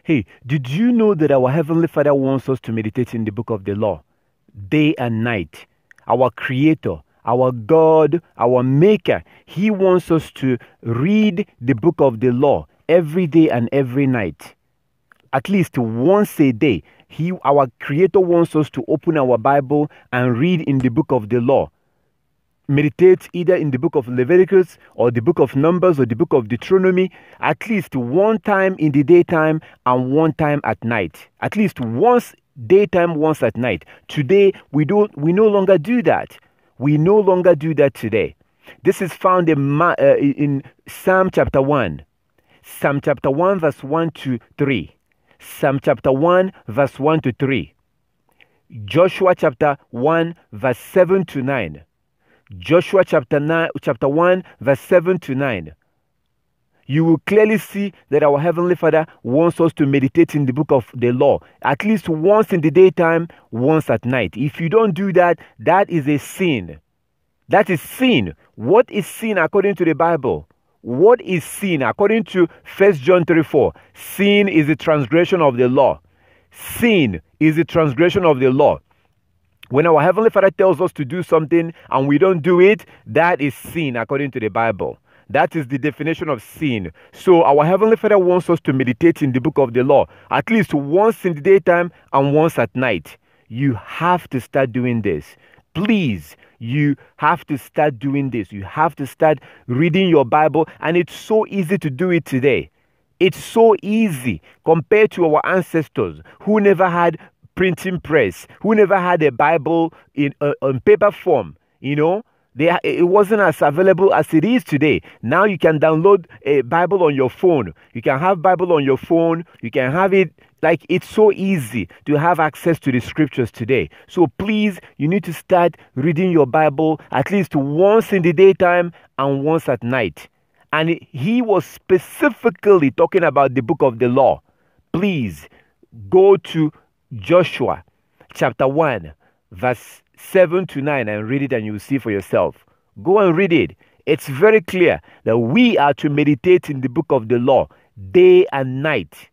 Hey, did you know that our Heavenly Father wants us to meditate in the book of the law day and night? Our Creator, our God, our Maker, He wants us to read the book of the law every day and every night. At least once a day. Our Creator wants us to open our Bible and read in the book of the law. Meditate either in the book of Leviticus or the book of Numbers or the book of Deuteronomy at least one time in the daytime and one time at night. At least once daytime, once at night. Today, we no longer do that. We no longer do that today. This is found in Psalm chapter 1. Psalm chapter 1 verse 1 to 3. Psalm chapter 1 verse 1 to 3. Joshua chapter 1 verse 7 to 9. Joshua chapter 1 verse 7 to 9. You will clearly see that our Heavenly Father wants us to meditate in the book of the law at least once in the daytime, once at night. If you don't do that, that is a sin. That is sin. What is sin according to the Bible? What is sin? According to 1 John 3:4, sin is a transgression of the law. Sin is a transgression of the law. When our Heavenly Father tells us to do something and we don't do it, that is sin according to the Bible. That is the definition of sin. So our Heavenly Father wants us to meditate in the book of the law at least once in the daytime and once at night. You have to start doing this. Please, you have to start doing this. You have to start reading your Bible, and it's so easy to do it today. It's so easy compared to our ancestors who never had printing press, who never had a Bible in paper form. It wasn't as available as it is today. Now you can download a Bible on your phone. You can have Bible on your phone. You can have it. Like, it's so easy to have access to the scriptures today. So please, you need to start reading your Bible at least once in the daytime and once at night. And he was specifically talking about the book of the law. Please go to Joshua chapter 1 verse 7 to 9 and read it, and you will see for yourself. Go and read it. It's very clear that we are to meditate in the book of the law day and night.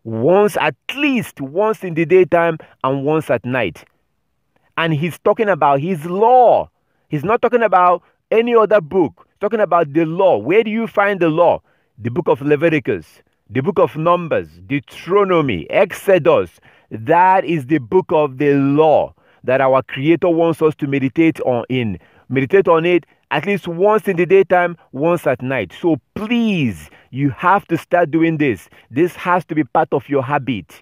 At least once in the daytime and once at night. And he's talking about his law. He's not talking about any other book. He's talking about the law. Where do you find the law? The book of Leviticus, the book of Numbers, Deuteronomy, Exodus. That is the book of the law that our Creator wants us to meditate on it at least once in the daytime, once at night. So please, you have to start doing this. This has to be part of your habit.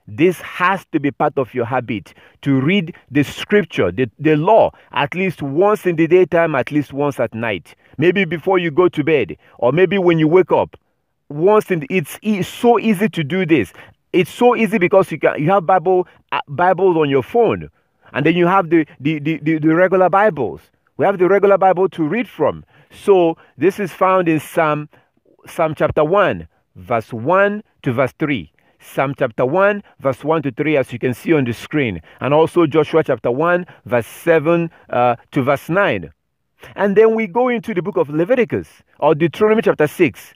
This has to be part of your habit to read the scripture, the law, at least once in the daytime, at least once at night. Maybe before you go to bed, or maybe when you wake up. It's so easy to do this. It's so easy because you have Bibles on your phone, and then you have the regular Bibles. We have the regular Bible to read from. So this is found in Psalm chapter 1, verse 1 to verse 3. Psalm chapter 1, verse 1 to 3, as you can see on the screen. And also Joshua chapter 1, verse 7 to verse 9. And then we go into the book of Leviticus, or Deuteronomy chapter 6.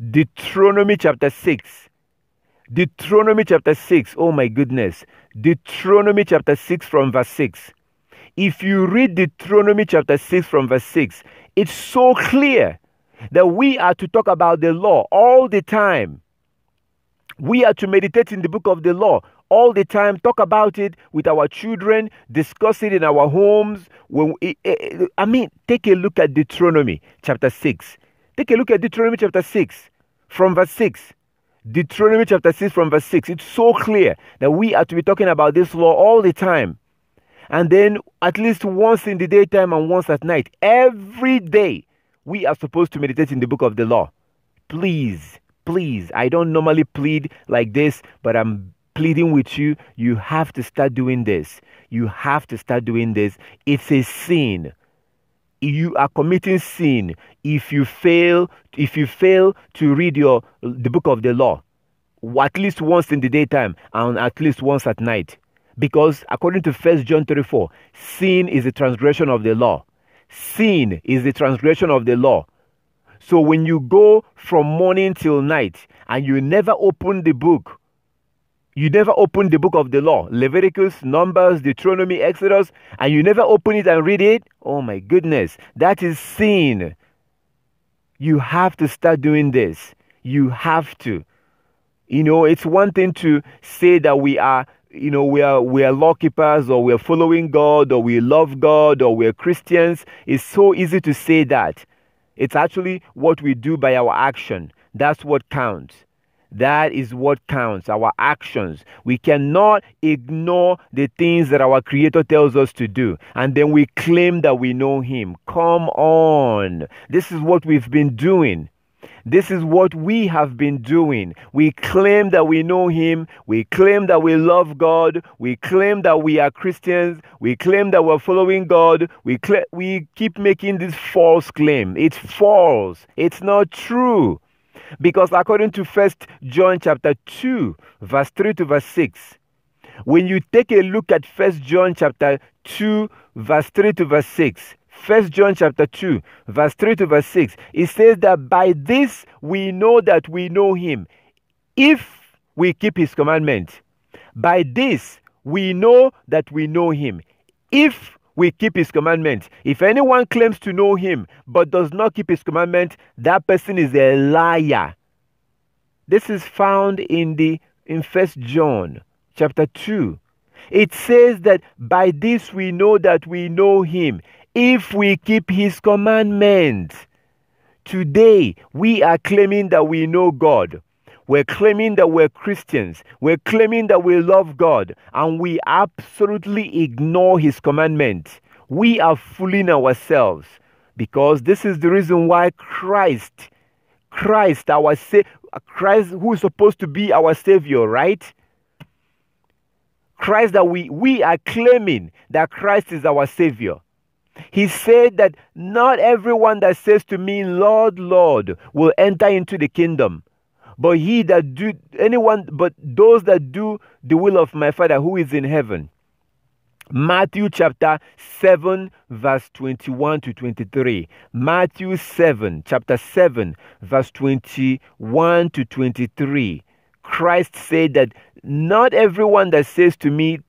Deuteronomy chapter 6. Deuteronomy chapter 6. Oh my goodness. Deuteronomy chapter 6 from verse 6. If you read Deuteronomy chapter 6 from verse 6, it's so clear that we are to talk about the law all the time. We are to meditate in the book of the law all the time, talk about it with our children, discuss it in our homes. Take a look at Deuteronomy chapter 6. Take a look at Deuteronomy chapter 6 from verse 6. Deuteronomy chapter 6 from verse 6. It's so clear that we are to be talking about this law all the time. And then at least once in the daytime and once at night. Every day we are supposed to meditate in the book of the law. Please, I don't normally plead like this, but I'm pleading with you. You have to start doing this. You have to start doing this. It's a sin. You are committing sin if you fail to read the book of the law at least once in the daytime and at least once at night. Because according to 1 John 3:4, sin is a transgression of the law. Sin is the transgression of the law. So when you go from morning till night and you never open the book. You never open the book of the law, Leviticus, Numbers, Deuteronomy, Exodus, and you never open it and read it, oh my goodness, that is sin. You have to start doing this. You have to. You know, it's one thing to say that we are law keepers, or we're following God, or we love God, or we're Christians. It's so easy to say that. It's actually what we do by our action. That's what counts. That is what counts, our actions. We cannot ignore the things that our Creator tells us to do, and then we claim that we know Him. Come on. This is what we've been doing. This is what we have been doing. We claim that we know Him. We claim that we love God. We claim that we are Christians. We claim that we're following God. We keep making this false claim. It's false. It's not true. Because according to 1 John chapter 2, verse 3 to verse 6, when you take a look at 1 John chapter 2, verse 3 to verse 6, 1 John chapter 2, verse 3 to verse 6, it says that by this we know that we know Him, if we keep His commandments. By this we know that we know Him, if we keep His commandments. If anyone claims to know Him but does not keep His commandments, that person is a liar. This is found in 1 John chapter 2. It says that by this we know that we know Him, if we keep His commandments. Today we are claiming that we know God. We're claiming that we're Christians. We're claiming that we love God, and we absolutely ignore His commandments. We are fooling ourselves, because this is the reason why Christ, who is supposed to be our Savior, right? Christ, that we are claiming that Christ is our Savior. He said that not everyone that says to me, Lord, Lord, will enter into the kingdom, but those that do the will of my Father who is in heaven. Matthew chapter 7, verse 21 to 23. Matthew chapter 7, verse 21 to 23. Christ said that not everyone that says to me,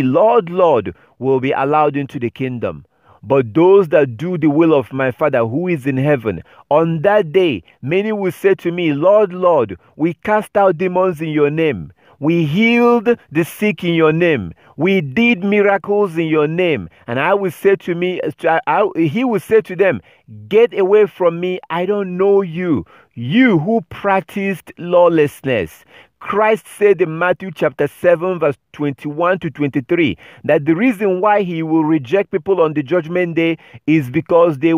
Lord, Lord, will be allowed into the kingdom, but those that do the will of my Father who is in heaven. On that day, many will say to me, Lord, Lord, we cast out demons in your name. We healed the sick in your name. We did miracles in your name. And he will say to them, get away from me, I don't know you, you who practiced lawlessness. Christ said in Matthew chapter 7, verse 21 to 23, that the reason why He will reject people on the judgment day is because they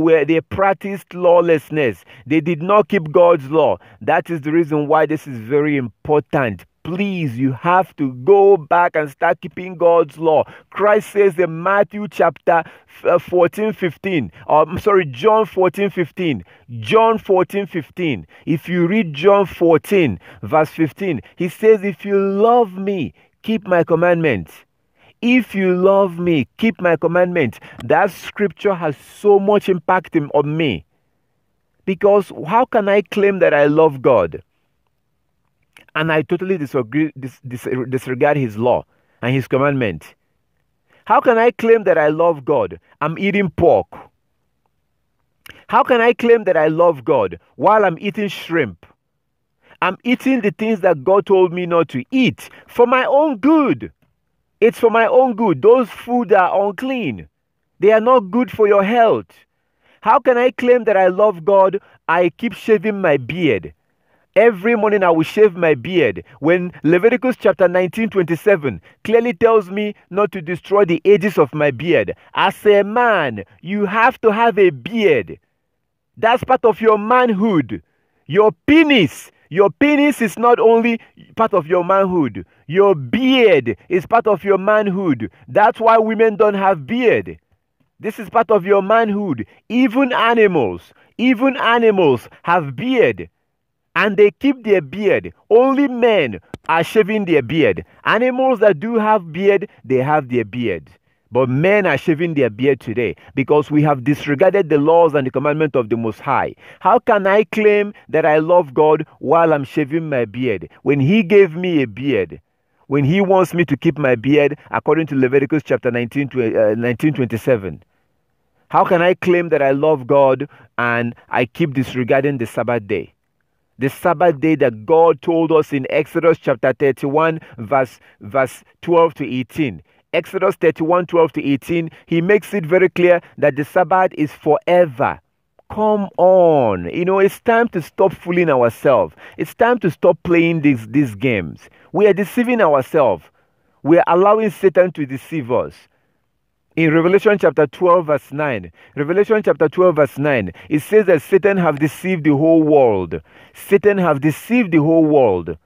practiced lawlessness. They did not keep God's law. That is the reason why this is very important. Please, you have to go back and start keeping God's law. Christ says in Matthew chapter john 14, 15. John 14, 15. If you read John 14, verse 15, He says, if you love me, keep my commandments. If you love me, keep my commandments. That scripture has so much impact on me. Because how can I claim that I love God, and I totally disregard His law and His commandment? How can I claim that I love God? I'm eating pork. How can I claim that I love God while I'm eating shrimp? I'm eating the things that God told me not to eat for my own good. It's for my own good. Those foods are unclean. They are not good for your health. How can I claim that I love God? I keep shaving my beard. Every morning I will shave my beard, when Leviticus chapter 19:27 clearly tells me not to destroy the edges of my beard. As a man, you have to have a beard. That's part of your manhood. Your penis is not only part of your manhood. Your beard is part of your manhood. That's why women don't have beard. This is part of your manhood. Even animals have beard, and they keep their beard. Only men are shaving their beard. Animals that do have beard, they have their beard. But men are shaving their beard today because we have disregarded the laws and the commandment of the Most High. How can I claim that I love God while I'm shaving my beard? When He gave me a beard, when He wants me to keep my beard according to Leviticus chapter 19:27. How can I claim that I love God and I keep disregarding the Sabbath day? The Sabbath day that God told us in Exodus chapter 31 verse 12 to 18. Exodus 31, 12 to 18, He makes it very clear that the Sabbath is forever. Come on. It's time to stop fooling ourselves. It's time to stop playing these games. We are deceiving ourselves. We are allowing Satan to deceive us. In Revelation chapter 12 verse 9, Revelation chapter 12 verse 9, it says that Satan have deceived the whole world. Satan have deceived the whole world.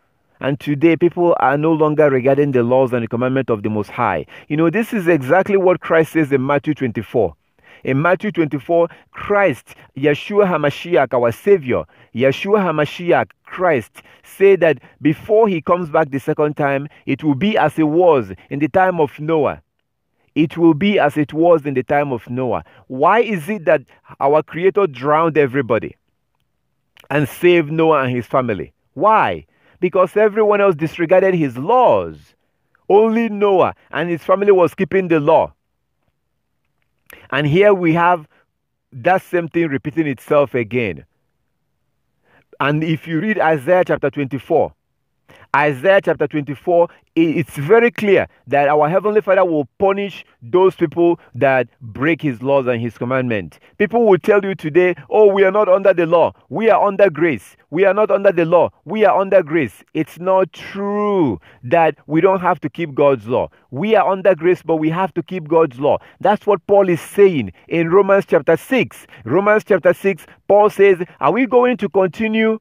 And today, people are no longer regarding the laws and the commandment of the Most High. This is exactly what Christ says in Matthew 24. In Matthew 24, Christ, Yeshua HaMashiach, our Savior, Yeshua HaMashiach, Christ, said that before He comes back the second time, it will be as it was in the time of Noah. It will be as it was in the time of Noah. Why is it that our Creator drowned everybody and saved Noah and his family? Why? Because everyone else disregarded His laws. Only Noah and his family was keeping the law. And here we have that same thing repeating itself again. And if you read Isaiah chapter 24, Isaiah chapter 24, it's very clear that our Heavenly Father will punish those people that break His laws and His commandments. People will tell you today, oh, we are not under the law. We are under grace. We are not under the law. We are under grace. It's not true that we don't have to keep God's law. We are under grace, but we have to keep God's law. That's what Paul is saying in Romans chapter 6. Romans chapter 6, Paul says, are we going to continue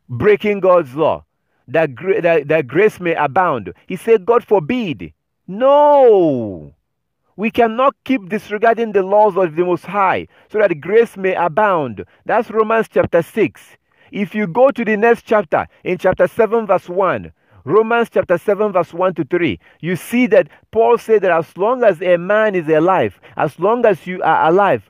breaking God's law? That grace may abound. He said, God forbid. No. We cannot keep disregarding the laws of the Most High so that grace may abound. That's Romans chapter 6. If you go to the next chapter, in chapter 7 verse 1, Romans chapter 7 verse 1 to 3, you see that Paul said that as long as a man is alive, as long as you are alive,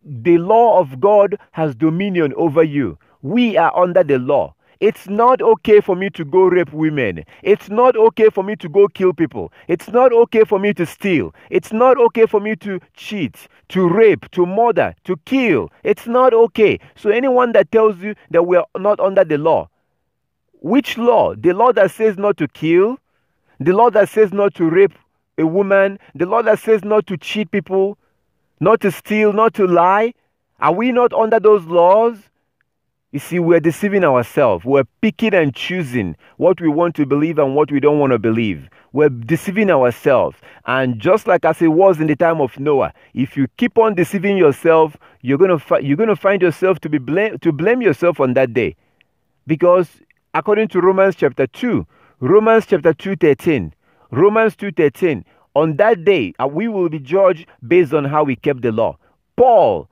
the law of God has dominion over you. We are under the law. It's not okay for me to go rape women. It's not okay for me to go kill people. It's not okay for me to steal. It's not okay for me to cheat, to rape, to murder, to kill. It's not okay. So anyone that tells you that we are not under the law, which law? The law that says not to kill? The law that says not to rape a woman? The law that says not to cheat people? Not to steal, not to lie? Are we not under those laws? You see, we're deceiving ourselves. We're picking and choosing what we want to believe and what we don't want to believe. We're deceiving ourselves. And just like as it was in the time of Noah, if you keep on deceiving yourself, you're going to find yourself to blame yourself on that day. Because according to Romans chapter 2, Romans chapter 2:13, Romans 2:13, on that day, we will be judged based on how we kept the law. Paul,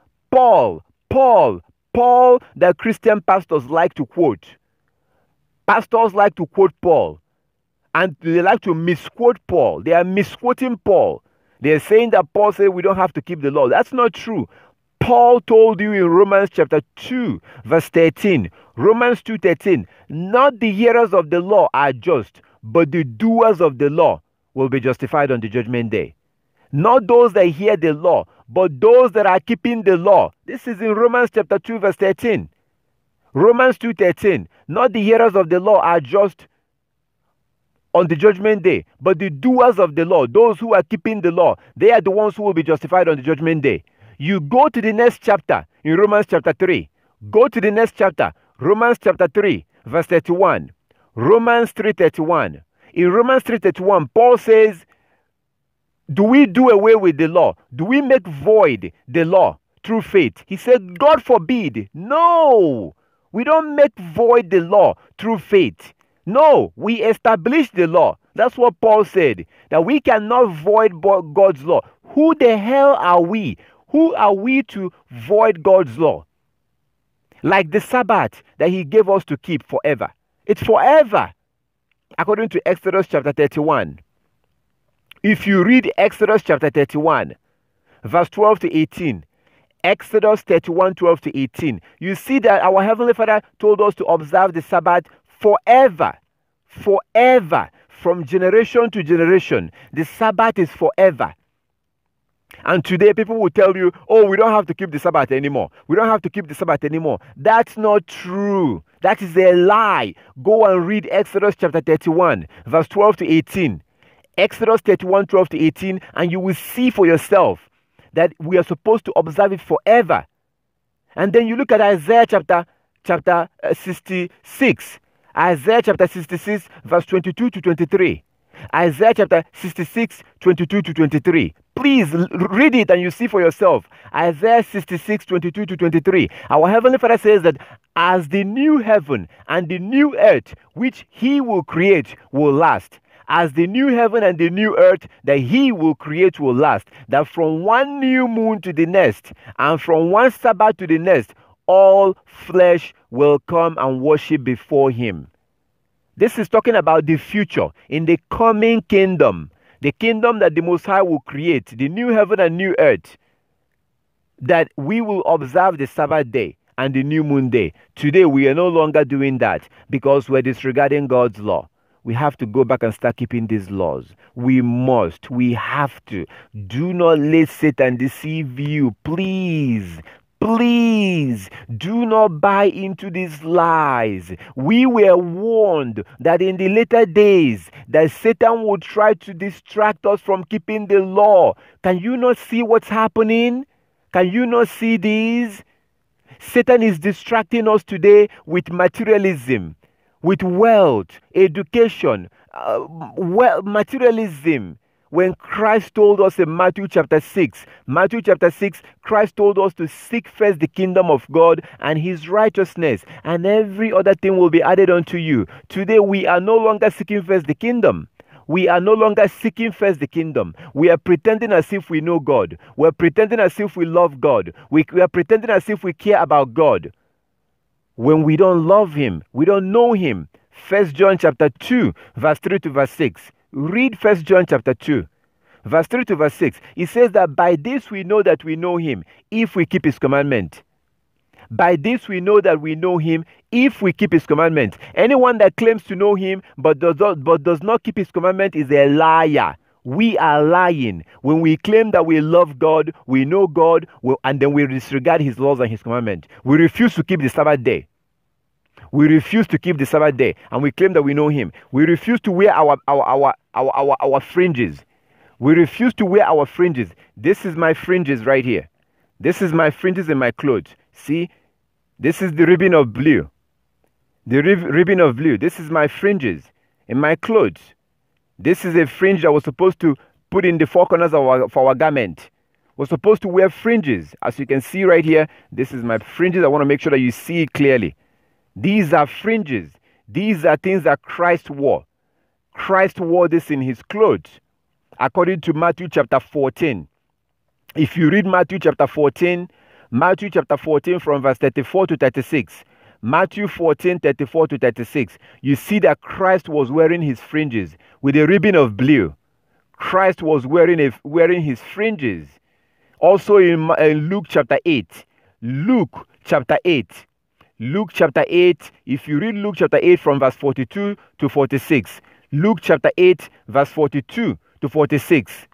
that Christian pastors like to quote. Pastors like to quote Paul. And they like to misquote Paul. They are misquoting Paul. They are saying that Paul said we don't have to keep the law. That's not true. Paul told you in Romans chapter 2, verse 13. Romans 2:13. Not the hearers of the law are just, but the doers of the law will be justified on the judgment day. Not those that hear the law, but those that are keeping the law. This is in Romans chapter 2 verse 13. Romans 2:13. Not the hearers of the law are just on the judgment day, but the doers of the law, those who are keeping the law, they are the ones who will be justified on the judgment day. You go to the next chapter in Romans chapter 3. Go to the next chapter, Romans chapter 3 verse 31. Romans 3:31. In Romans 3:31, Paul says, do we do away with the law? Do we make void the law through faith? He said, God forbid. No, we don't make void the law through faith. No, we establish the law. That's what Paul said, that we cannot void God's law. Who the hell are we? Who are we to void God's law? Like the Sabbath that He gave us to keep forever. It's forever. According to Exodus chapter 31. If you read Exodus chapter 31, verse 12 to 18, Exodus 31, 12 to 18, you see that our Heavenly Father told us to observe the Sabbath forever. Forever. From generation to generation. The Sabbath is forever. And today people will tell you, oh, we don't have to keep the Sabbath anymore. We don't have to keep the Sabbath anymore. That's not true. That is a lie. Go and read Exodus chapter 31, verse 12 to 18. Exodus 31, 12 to 18, and you will see for yourself that we are supposed to observe it forever. And then you look at Isaiah chapter 66. Isaiah chapter 66, verse 22 to 23. Isaiah chapter 66, 22 to 23. Please read it and you see for yourself. Isaiah 66, 22 to 23. Our Heavenly Father says that as the new heaven and the new earth which He will create will last, as the new heaven and the new earth that He will create will last, that from one new moon to the next and from one Sabbath to the next, all flesh will come and worship before Him. This is talking about the future, in the coming kingdom, the kingdom that the Most High will create, the new heaven and new earth, that we will observe the Sabbath day and the new moon day. Today, we are no longer doing that because we're disregarding God's law. We have to go back and start keeping these laws. We must. We have to. Do not let Satan deceive you. Please. Please do not buy into these lies. We were warned that in the later days that Satan would try to distract us from keeping the law. Can you not see what's happening? Can you not see this? Satan is distracting us today with materialism, with wealth, education, materialism. When Christ told us in Matthew chapter 6, Christ told us to seek first the kingdom of God and His righteousness, and every other thing will be added unto you. Today we are no longer seeking first the kingdom. We are no longer seeking first the kingdom. We are pretending as if we know God. We are pretending as if we love God. We are pretending as if we care about God. When we don't love Him, we don't know Him. 1 John chapter 2, verse 3 to verse 6. Read 1 John chapter 2, verse 3 to verse 6. It says that by this we know that we know Him, if we keep His commandment. By this we know that we know Him, if we keep His commandment. Anyone that claims to know Him but does not keep His commandment is a liar. We are lying when we claim that we love God, we know God, and then we disregard His laws and His commandment. We refuse to keep the Sabbath day. We refuse to keep the Sabbath day, and we claim that we know Him. We refuse to wear our fringes. We refuse to wear our fringes. This is my fringes right here. This is my fringes in my clothes. See, this is the ribbon of blue. The ribbon of blue. This is my fringes in my clothes. This is a fringe that was supposed to put in the four corners of our garment. We're supposed to wear fringes. As you can see right here, this is my fringes. I want to make sure that you see it clearly. These are fringes. These are things that Christ wore. Christ wore this in His clothes, according to Matthew chapter 14. If you read Matthew chapter 14 from verse 34 to 36, Matthew 14, 34 to 36, you see that Christ was wearing His fringes with a ribbon of blue. Christ was wearing His fringes. Also in Luke chapter 8. Luke chapter 8. Luke chapter 8, if you read Luke chapter 8 from verse 42 to 46, Luke chapter 8, verse 42 to 46,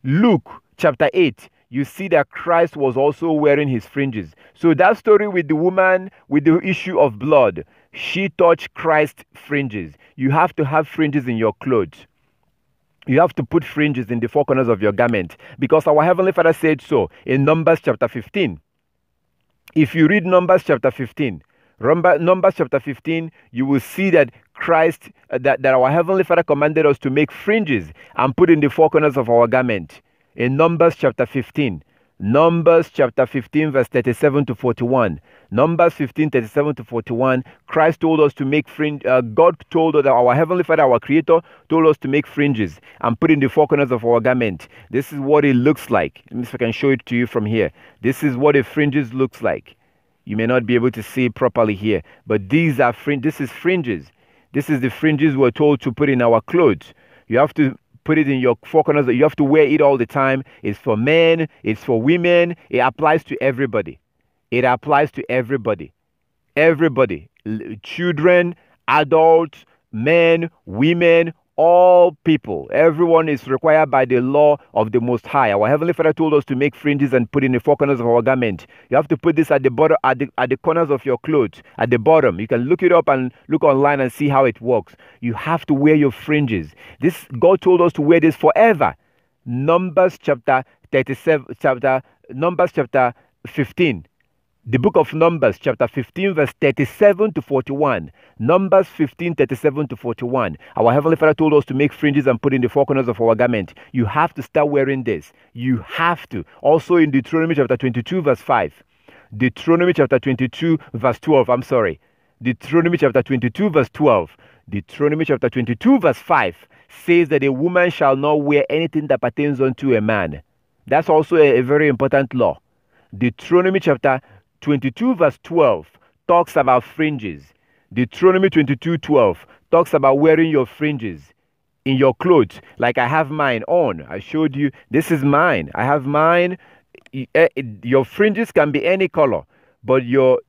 Luke chapter 8, you see that Christ was also wearing His fringes. So that story with the woman with the issue of blood, she touched Christ's fringes. You have to have fringes in your clothes. You have to put fringes in the four corners of your garment, because our Heavenly Father said so in Numbers chapter 15. If you read Numbers chapter 15, you will see that Christ, that our Heavenly Father commanded us to make fringes and put in the four corners of our garment. In Numbers chapter 15, verse 37 to 41. Numbers 15, 37 to 41, Christ told us to make fringe. God told us that our Heavenly Father, our Creator, told us to make fringes and put in the four corners of our garment. This is what it looks like. Let me see if I can show it to you from here. This is what a fringes looks like. You may not be able to see it properly here, but these are this is fringes. This is the fringes we're told to put in our clothes. You have to put it in your four corners. You have to wear it all the time. It's for men. It's for women. It applies to everybody. It applies to everybody. Everybody. Children, adults, men, women, all people. Everyone is required by the law of the Most High. Our Heavenly Father told us to make fringes and put in the four corners of our garment. You have to put this at the bottom, at the corners of your clothes, at the bottom. You can look it up and look online and see how it works. You have to wear your fringes. This, God told us to wear this forever. Numbers chapter 15. The book of Numbers, chapter 15, verse 37 to 41. Numbers 15, 37 to 41. Our Heavenly Father told us to make fringes and put in the four corners of our garment. You have to start wearing this. You have to. Also in Deuteronomy chapter 22, verse 5. Deuteronomy chapter 22, verse 12. I'm sorry. Deuteronomy chapter 22, verse 12. Deuteronomy chapter 22, verse 5 says that a woman shall not wear anything that pertains unto a man. That's also a very important law. Deuteronomy chapter 22 verse 12 talks about fringes. Deuteronomy 22:12 talks about wearing your fringes in your clothes, like I have mine on. I showed you, this is mine. I have mine. Your fringes can be any color, but you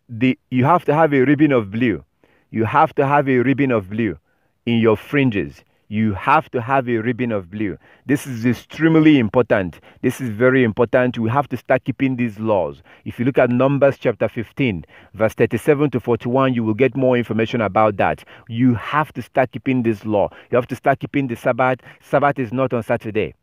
have to have a ribbon of blue. You have to have a ribbon of blue in your fringes. You have to have a ribbon of blue. This is extremely important. This is very important. We have to start keeping these laws. If you look at Numbers chapter 15, verse 37 to 41, you will get more information about that. You have to start keeping this law. You have to start keeping the Sabbath. Sabbath is not on Saturday.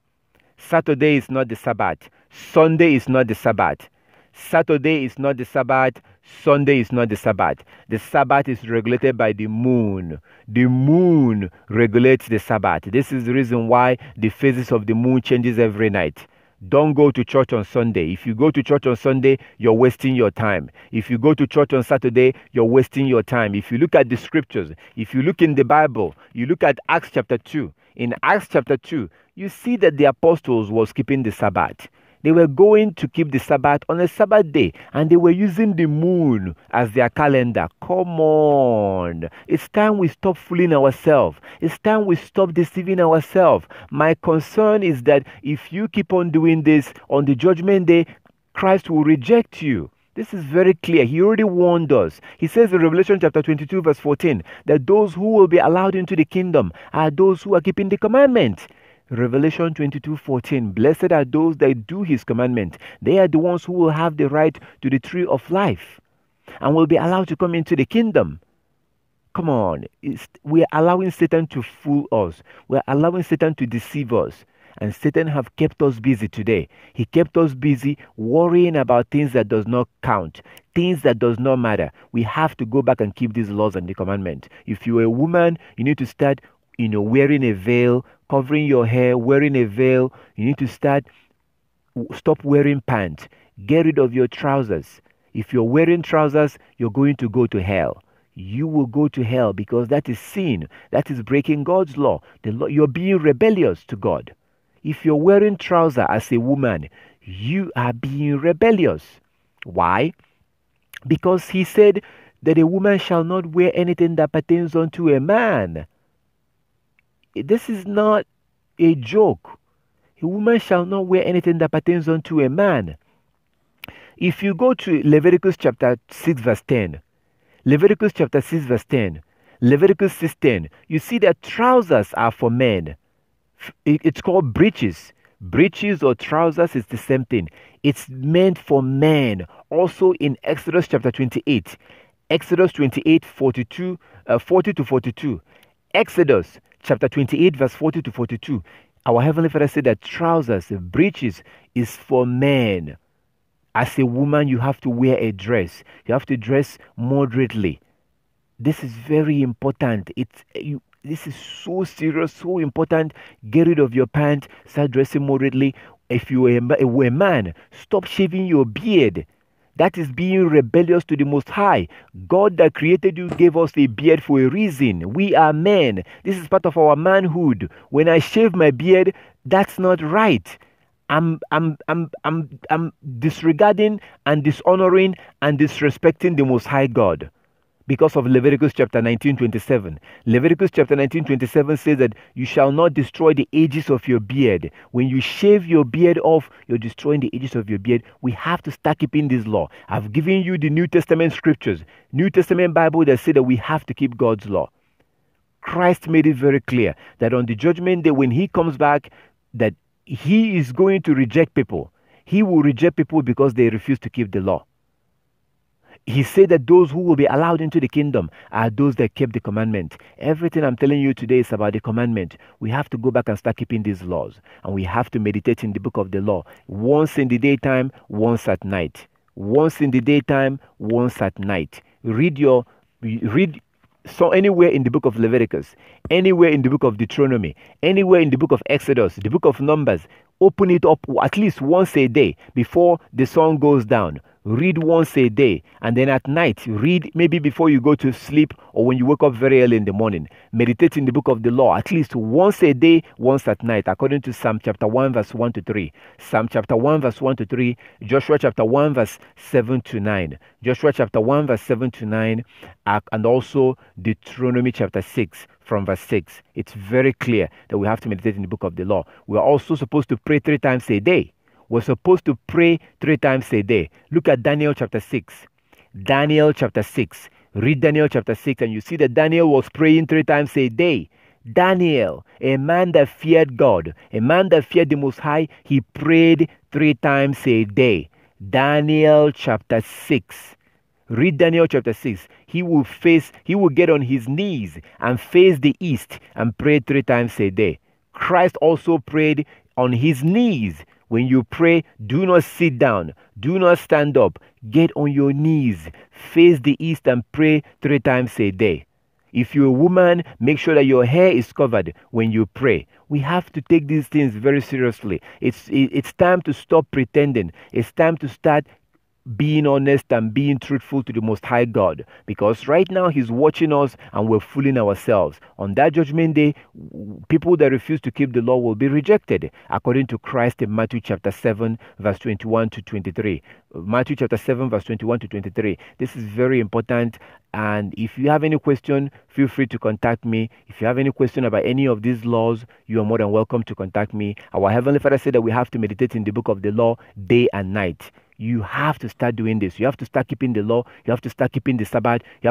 Saturday is not the Sabbath. Sunday is not the Sabbath. Saturday is not the Sabbath. Sunday is not the Sabbath. The Sabbath is regulated by the moon. The moon regulates the Sabbath. This is the reason why the phases of the moon changes every night. Don't go to church on Sunday. If you go to church on Sunday, you're wasting your time. If you go to church on Saturday, you're wasting your time. If you look at the scriptures, if you look in the Bible, you look at Acts chapter 2. In Acts chapter 2, you see that the apostles was keeping the Sabbath. They were going to keep the Sabbath on a Sabbath day, and they were using the moon as their calendar. Come on. It's time we stop fooling ourselves. It's time we stop deceiving ourselves. My concern is that if you keep on doing this on the judgment day, Christ will reject you. This is very clear. He already warned us. He says in Revelation chapter 22, verse 14, that those who will be allowed into the kingdom are those who are keeping the commandments. Revelation 22:14, blessed are those that do his commandment. They are the ones who will have the right to the tree of life and will be allowed to come into the kingdom. Come on. We are allowing Satan to fool us. We are allowing Satan to deceive us. And Satan have kept us busy today. He kept us busy worrying about things that does not count, things that does not matter. We have to go back and keep these laws and the commandment. If you're a woman, you need to start wearing a veil, covering your hair, wearing a veil. You need to stop wearing pants. Get rid of your trousers. If you're wearing trousers, you're going to go to hell. You will go to hell because that is sin. That is breaking God's law. You're being rebellious to God. If you're wearing trousers as a woman, you are being rebellious. Why? Because he said that a woman shall not wear anything that pertains unto a man. This is not a joke. A woman shall not wear anything that pertains unto a man. If you go to Leviticus chapter 6 verse 10, Leviticus chapter 6 verse 10, Leviticus 6:10, you see that trousers are for men. It's called breeches. Breeches or trousers is the same thing. It's meant for men. Also in Exodus chapter 28, Exodus 28, 40 to 42. Exodus chapter 28, verse 40 to 42. Our Heavenly Father said that trousers, breeches, is for men. As a woman, you have to wear a dress. You have to dress moderately. This is very important. This is so serious, so important. Get rid of your pants. Start dressing moderately. If you are a man, stop shaving your beard. That is being rebellious to the Most High. God that created you gave us a beard for a reason. We are men. This is part of our manhood. When I shave my beard, that's not right. I'm disregarding and dishonoring and disrespecting the Most High God. because of Leviticus chapter 19:27. Leviticus chapter 19:27 says that you shall not destroy the edges of your beard. When you shave your beard off, you're destroying the edges of your beard. We have to start keeping this law. I've given you the New Testament scriptures, New Testament Bible that say that we have to keep God's law. Christ made it very clear that on the judgment day, when he comes back, that he is going to reject people. He will reject people because they refuse to keep the law. He said that those who will be allowed into the kingdom are those that kept the commandment. Everything I'm telling you today is about the commandment. We have to go back and start keeping these laws. And we have to meditate in the book of the law. Once in the daytime, once at night. Once in the daytime, once at night. Read so anywhere in the book of Leviticus, anywhere in the book of Deuteronomy, anywhere in the book of Exodus, the book of Numbers, open it up at least once a day before the sun goes down. Read once a day, and then at night read maybe before you go to sleep or when you wake up very early in the morning. Meditate in the book of the law at least once a day, once at night, according to Psalm chapter 1 verse 1 to 3. Psalm chapter 1 verse 1 to 3, Joshua chapter 1 verse 7 to 9. Joshua chapter 1 verse 7 to 9, and also Deuteronomy chapter 6 from verse 6. It's very clear that we have to meditate in the book of the law. We are also supposed to pray 3 times a day. We're supposed to pray 3 times a day. Look at Daniel chapter 6. Daniel chapter 6. Read Daniel chapter 6 and you see that Daniel was praying 3 times a day. Daniel, a man that feared God, a man that feared the Most High, he prayed 3 times a day. Daniel chapter 6. Read Daniel chapter 6. He will get on his knees and face the east and pray 3 times a day. Christ also prayed on his knees. When you pray, do not sit down. Do not stand up. Get on your knees. Face the east and pray 3 times a day. If you're a woman, make sure that your hair is covered when you pray. We have to take these things very seriously. It's time to stop pretending. It's time to start being honest and being truthful to the Most High God, because right now he's watching us and we're fooling ourselves. On that judgment day, people that refuse to keep the law will be rejected, according to Christ in Matthew chapter 7 verse 21 to 23. Matthew chapter 7 verse 21 to 23. This is very important, and if you have any question, feel free to contact me. If you have any question about any of these laws, you are more than welcome to contact me. Our Heavenly Father said that we have to meditate in the book of the law day and night. You have to start doing this. You have to start keeping the law. You have to start keeping the Sabbath. You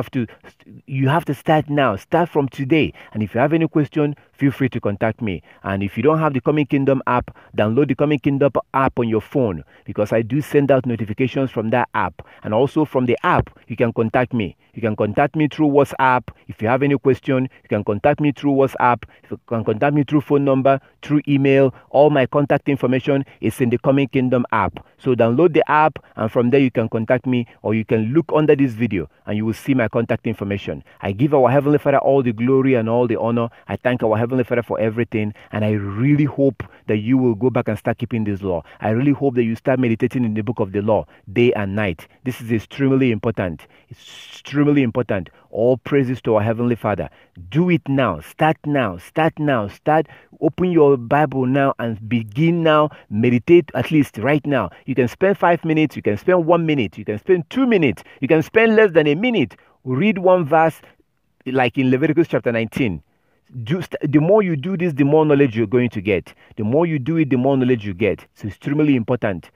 have to start now. Start from today. And if you have any question, feel free to contact me. And if you don't have the Coming Kingdom app, download the Coming Kingdom app on your phone, because I do send out notifications from that app. And also from the app, you can contact me. You can contact me through WhatsApp. If you have any question, you can contact me through WhatsApp. You can contact me through phone number, through email. All my contact information is in the Coming Kingdom app. So download the app, and from there you can contact me, or you can look under this video and you will see my contact information. I give our Heavenly Father all the glory and all the honor. I thank our Heavenly Father for everything, and I really hope that you will go back and start keeping this law. I really hope that you start meditating in the book of the law day and night. This is extremely important. It's extremely important. All praises to our Heavenly Father. Do it now. Start now. Start now. Open your Bible now and begin now. Meditate at least right now. You can spend 5 minutes. You can spend 1 minute. You can spend 2 minutes. You can spend less than a minute. Read one verse like in Leviticus chapter 19. The more you do this, the more knowledge you're going to get. The more you do it, the more knowledge you get. So it's extremely important.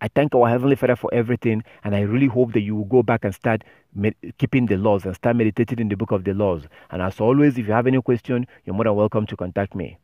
I thank our Heavenly Father for everything, and I really hope that you will go back and start keeping the laws and start meditating in the book of the laws. And as always, if you have any question, you're more than welcome to contact me.